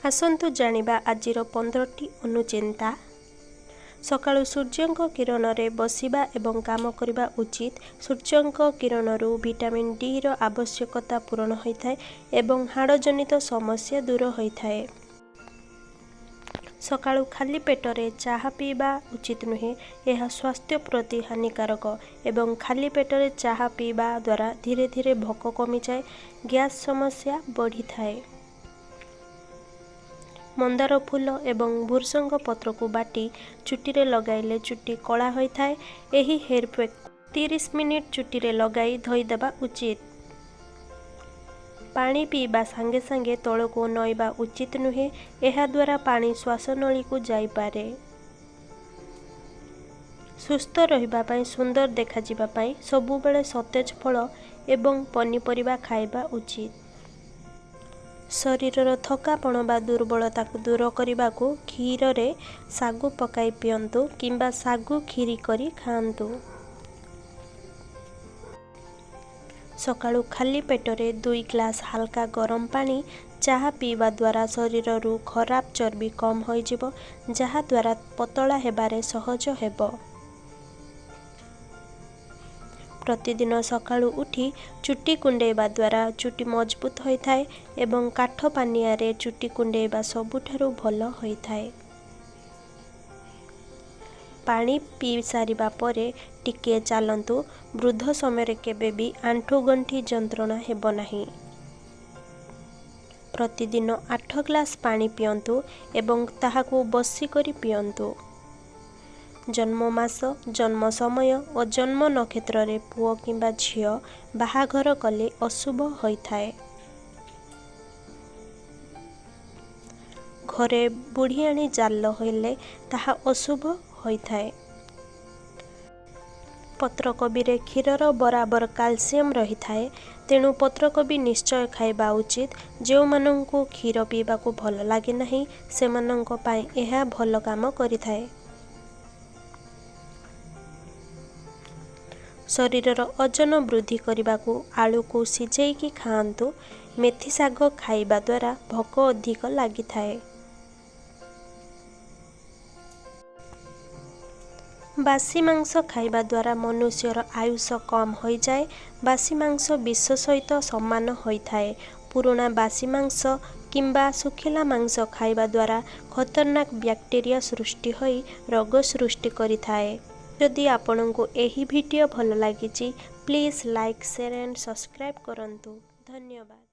आसन्तु जानिबा आजिर 15टी अनुचिंता। सकाळु सूर्यंक किरण रे बसिबा एवं काम करिबा उचित। सूर्यंक किरणरू विटामिन डी रो आवश्यकता पूरण होइथाय एवं हाड़जनित समस्या दूर होइथाय। सकाळु खाली पेटरे चाहा पीबा उचित नुहे। यह स्वास्थ्य प्रति हानिकारक एवं खाली पेटरे चाहा पीबा द्वारा धीरे धीरे भोक कमी जाए, गैस समस्या बढ़ी थाए। मंदार फूल एवं भृषंग पत्र को बाटी चुटी रे लगाइले चुटी कला होइथाय। एही हेयर पैक 30 मिनिट चुटी रे लगाई धोई देबा उचित। पानी पीबा संगे संगे तल को नईबा उचित नुहे। एहा द्वारा पानी श्वासनली को जाई पारे। सुस्थ रहिबा पई सुंदर देखा जिबा पई सबु बेले सतेज फल एवं पनीपरिबा खाइबा उचित। शरीर थकापण बा दुर्बलता को दूर करने को क्षीर रे सागु पकाई पियंतु किंबा सागु खीरी करी खांतु। सकाळु खाली पेटरे 2 ग्लास हल्का गरम पानी चाहा पीवा द्वारा शरीर रू खराब चर्बी कम हो जिवो, जहा द्वारा पतला हेबारे सहज हेबो। प्रतिदिन सकाळु उठी चुटी कुंडेबा द्वारा चुटी मजबूत होइथाय एवं काठ पानिया रे चुटी कुंडेबा सबुठारु भल होइथाय। पानी पी सारिबा परे टिके चालंतु। वृद्ध समय रे केबे भी आंठु गंठी जंत्रणा हेबो नाही। प्रतिदिन 8 ग्लास पानी पियंतु एवं ताहाकु बसी करी पियंतु। जन्म मास, जन्म समय और जन्म नक्षत्र रे पुओ किंबा झियो बाहाघर कले अशुभ होइथाय। घरे बुढ़ियाणी जाल होइले ताहा अशुभ होइथाय। पत्रकोबी रे क्षीरर बराबर कैल्शियम रही थाए, तेणु पत्रकोबी निश्चय खाइबा उचित। जो मानंकु क्षीर पीबा को भल लागे नहीं सेमानंक पाए एहा भल काम करिथाए। शरीर ओजन वृद्धि करने को आलू को सिझेकी खाआंतु। मेथी साग खाइबा द्वारा भोक अधिक लगी थाए। बासी मांस खाइबा द्वारा मनुष्यर आयुष कम हो जाए। बासी मांस विष सहित समान होइथाए। पुराना बासी मांस किंबा सुखिला मांस खाइबा द्वारा खतरनाक बैक्टीरिया सृष्टि होई रोग सृष्टि करिथाए। यदि आपनको एही वीडियो भल लागिची please like share and subscribe करंतु। धन्यवाद।